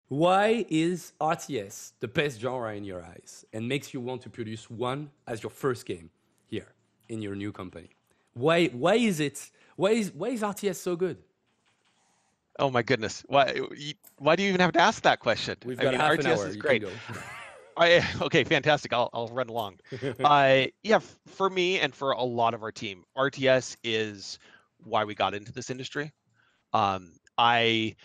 Why is RTS the best genre in your eyes and makes you want to produce one as your first game here in your new company? Why is it why is RTS so good? Oh my goodness. Why do you even have to ask that question? We've I got mean, half an RTS hour. is You can great. go. Okay, fantastic. I'll run along. Yeah, for me and for a lot of our team, RTS is why we got into this industry. I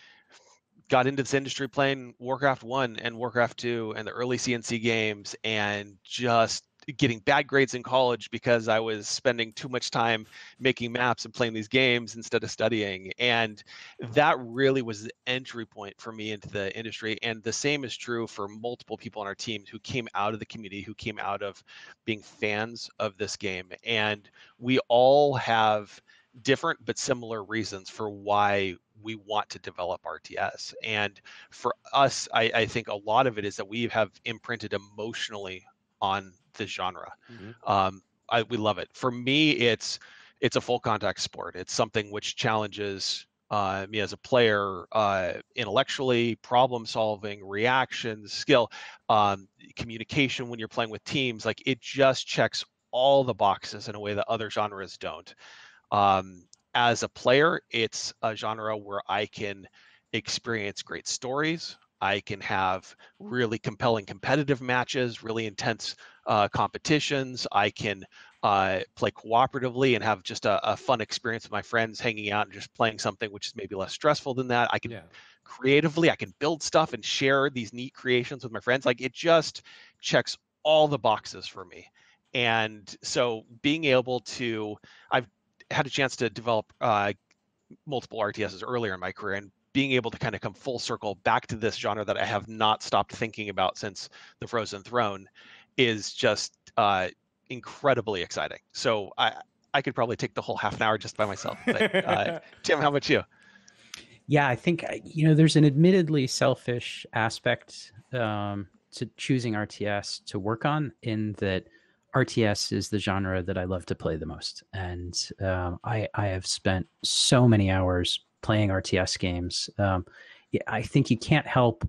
got into this industry playing Warcraft 1 and Warcraft 2 and the early CNC games, and just getting bad grades in college because I was spending too much time making maps and playing these games instead of studying. And that really was the entry point for me into the industry. And the same is true for multiple people on our team who came out of the community, who came out of being fans of this game. And we all have different but similar reasons for why we want to develop RTS. And for us, I think a lot of it is that we have imprinted emotionally on this genre. Mhm. We love it. For me, it's a full contact sport. It's something which challenges me as a player intellectually, problem solving, reactions, skill, communication when you're playing with teams. Like, it just checks all the boxes in a way that other genres don't. Um, as a player, it's a genre where I can experience great stories. I can have really compelling competitive matches, really intense competitions. I can play cooperatively and have just a fun experience with my friends, hanging out and just playing something which is maybe less stressful than that. I can Yeah. creatively, I can build stuff and share these neat creations with my friends. Like, it just checks all the boxes for me. And so being able to, I've had a chance to develop multiple RTSs earlier in my career, and being able to kind of come full circle back to this genre that I have not stopped thinking about since the Frozen Throne is just incredibly exciting. So I could probably take the whole half an hour just by myself. But Tim, how about you? Yeah, I think there's an admittedly selfish aspect to choosing RTS to work on, in that RTS is the genre that I love to play the most, and I have spent so many hours playing RTS games. Yeah, I think you can't help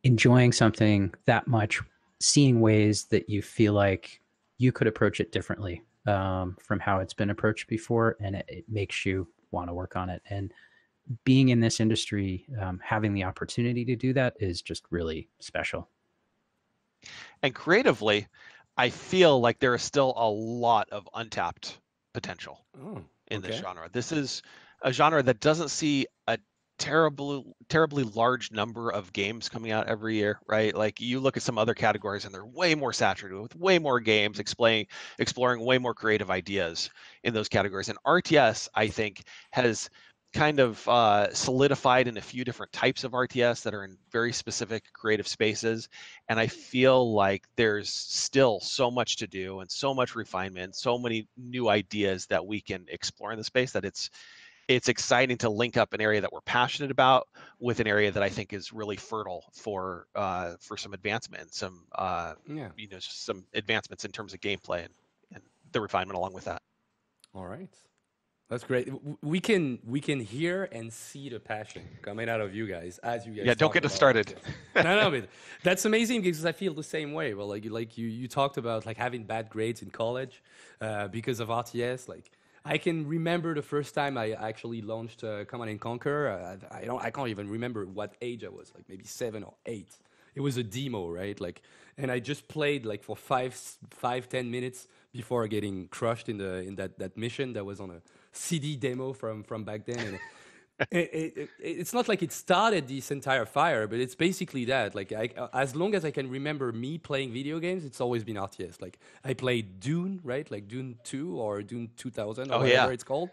enjoying something that much, seeing ways that you feel like you could approach it differently from how it's been approached before, and it makes you want to work on it. And being in this industry, having the opportunity to do that is just really special. And creatively, I feel like there is still a lot of untapped potential Oh, in this okay. genre. This is a genre that doesn't see a terribly large number of games coming out every year, right? Like, you look at some other categories and they're way more saturated with way more games, exploring way more creative ideas in those categories. And RTS, I think, has kind of solidified in a few different types of RTS that are in very specific creative spaces. And I feel like there's still so much to do and so much refinement, so many new ideas that we can explore in the space, that it's exciting to link up an area that we're passionate about with an area that I think is really fertile for some advancement and some Yeah. just some advancements in terms of gameplay and the refinement along with that. All right. That's great. We can hear and see the passion coming out of you guys as you Yeah, guys don't talk get us about started. RTS. No, but that's amazing because I feel the same way. Well, like you talked about like having bad grades in college because of RTS. Like, I can remember the first time I actually launched Command and Conquer. I can't even remember what age I was. Like maybe 7 or 8. It was a demo, right? Like, and I just played like for 10 minutes before getting crushed in that mission that was on a CD demo from back then. And it's not like it started this entire fire, but it's basically that. Like, as long as I can remember me playing video games, it's always been RTS. Like, I played Dune, right? Like Dune 2 or Dune 2000 or Oh whatever yeah. it's called,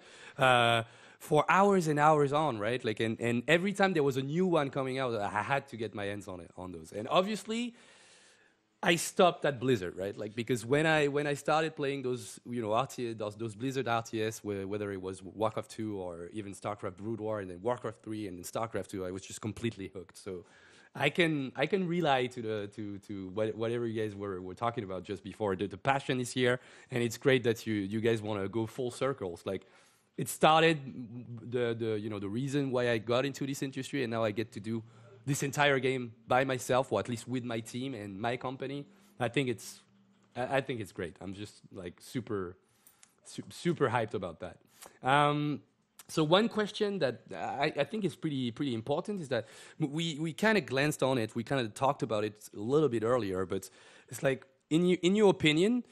for hours and hours on, right? Like, and every time there was a new one coming out, I had to get my hands on those. And obviously, I stopped at Blizzard, right? Like, because when I started playing those, RTS, those Blizzard RTS, whether it was Warcraft 2 or even StarCraft Brood War, and then Warcraft 3 and then StarCraft 2, I was just completely hooked. So I can rely to whatever you guys were talking about just before. The passion is here, and it's great that you guys want to go full circles. Like, it started the reason why I got into this industry, and now I get to do this entire game by myself, or at least with my team and my company, I think it's great. I'm just like super hyped about that. So one question that I think is pretty important is that we kind of glanced on it. We kind of talked about it a little bit earlier, but it's like in your opinion,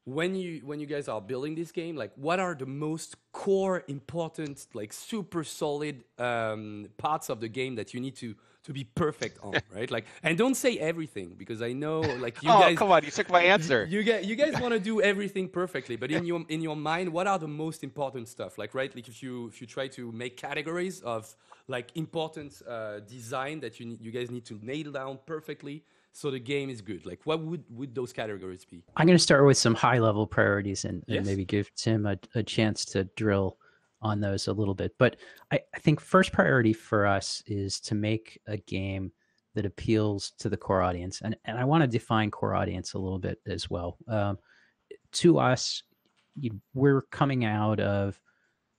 when you guys are building this game, like what are the most core important, like super solid parts of the game that you need to be perfect on, right? Like, and don't say everything, because I know like you guys. Come on, you took my answer. You guys want to do everything perfectly, but in your mind, what are the most important stuff? Like, right? Like if you try to make categories of like important design that you guys need to nail down perfectly, so the game is good. Like, what would those categories be? I'm going to start with some high-level priorities and Yes. maybe give Tim a chance to drill on those a little bit. But I think first priority for us is to make a game that appeals to the core audience. And I want to define core audience a little bit as well. To us, we're coming out of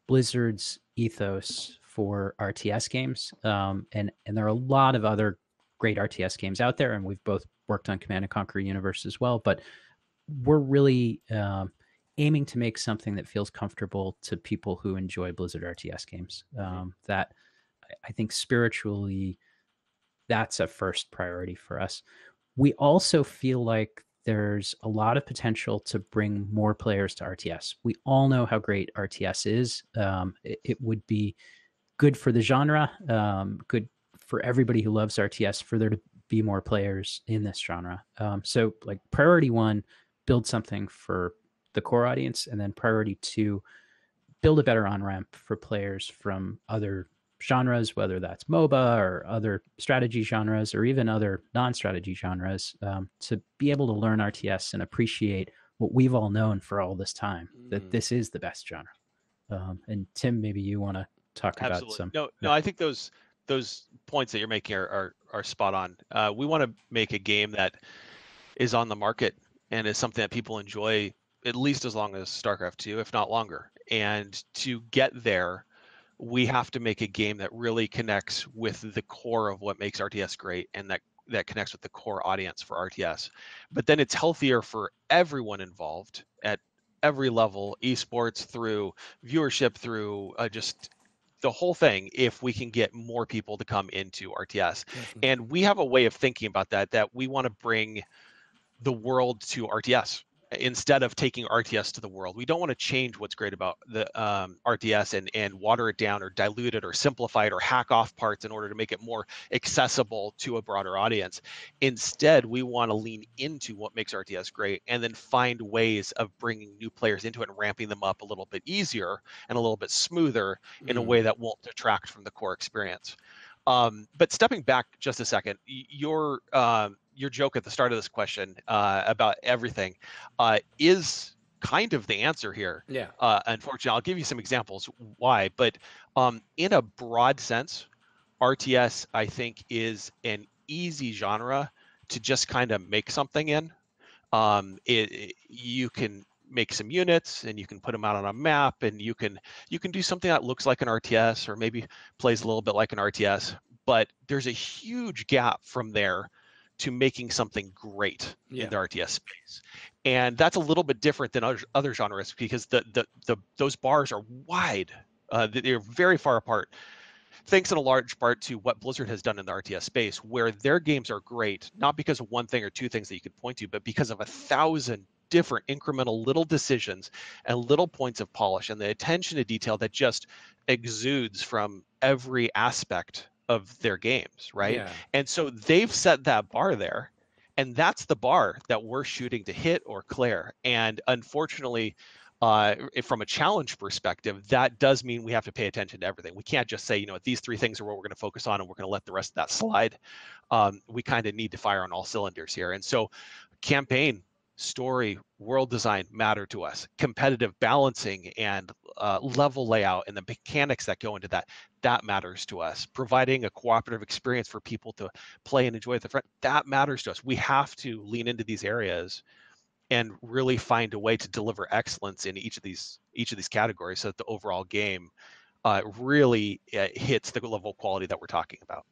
Blizzard's ethos for RTS games. And there are a lot of other great RTS games out there, and we've both worked on Command & Conquer Universe as well. But we're really aiming to make something that feels comfortable to people who enjoy Blizzard RTS games. That I think spiritually, that's a first priority for us. We also feel like there's a lot of potential to bring more players to RTS. We all know how great RTS is. It would be good for the genre, good for everybody who loves RTS, for there to be more players in this genre. So like priority one, build something for the core audience, and then priority two, build a better on-ramp for players from other genres, whether that's MOBA or other strategy genres or even other non-strategy genres, to be able to learn RTS and appreciate what we've all known for all this time, that this is the best genre. And Tim, maybe you want to talk about some. No, I think those points that you're making are spot on. We want to make a game that is on the market and is something that people enjoy at least as long as StarCraft 2, if not longer. And to get there, we have to make a game that really connects with the core of what makes RTS great, and that connects with the core audience for RTS. But then it's healthier for everyone involved at every level, esports through viewership, through just the whole thing, if we can get more people to come into RTS. Definitely. And we have a way of thinking about that we want to bring the world to RTS instead of taking RTS to the world. We don't want to change what's great about the RTS and water it down or dilute it or simplify it or hack off parts in order to make it more accessible to a broader audience. Instead, we want to lean into what makes RTS great and then find ways of bringing new players into it and ramping them up a little bit easier and a little bit smoother in a way that won't detract from the core experience. But stepping back just a second, your joke at the start of this question about everything is kind of the answer here. Yeah. Unfortunately, I'll give you some examples why. But in a broad sense, RTS, I think, is an easy genre to just kind of make something in. You can make some units and you can put them out on a map, and you can do something that looks like an RTS or maybe plays a little bit like an RTS. But there's a huge gap from there to making something great in the RTS space. And that's a little bit different than other genres, because those bars are wide. They're very far apart, thanks in a large part to what Blizzard has done in the RTS space, where their games are great, not because of one thing or two things that you could point to, but because of 1,000 different incremental little decisions and little points of polish and the attention to detail that just exudes from every aspect of their games, right? Yeah. And so they've set that bar there, and that's the bar that we're shooting to hit or clear. And unfortunately, from a challenge perspective, that does mean we have to pay attention to everything. We can't just say, these three things are what we're going to focus on and we're going to let the rest of that slide. We kind of need to fire on all cylinders here. And so campaign, story, world design matter to us. Competitive balancing and level layout and the mechanics that go into that matters to us. Providing a cooperative experience for people to play and enjoy at the front, that matters to us. We have to lean into these areas and really find a way to deliver excellence in each of these categories, so that the overall game really hits the level of quality that we're talking about.